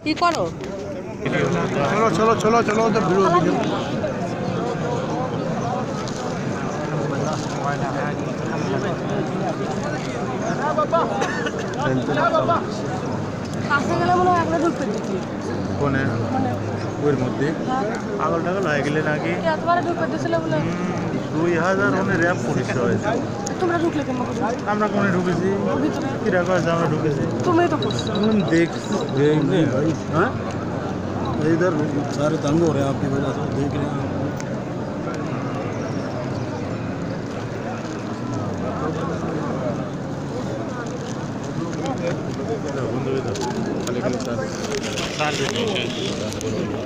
কি করো? चलो चलो चलो चलो तो वीडियो वीडियो কাছে গেলে মনে হয় একলা ঢুকতে দিচ্ছি। কোনে ওর মধ্যে পাগল টাগল হয়ে গেলে নাকি এতবারে ঢুকতে দিছিল বলে 2000 ওনে র্যাপ পুলিশ হয়েছে। তোমরা ঢুকলে কেন? আমরা কোনে ঢুকেছি ভিতরে কিরা কাজ আমরা ঢুকেছি তুমি তো করছো। देख देखने भाई हाँ इधर सारे तंग हो रहे हैं आपकी वजह से देख रहे हैं बंद हो गया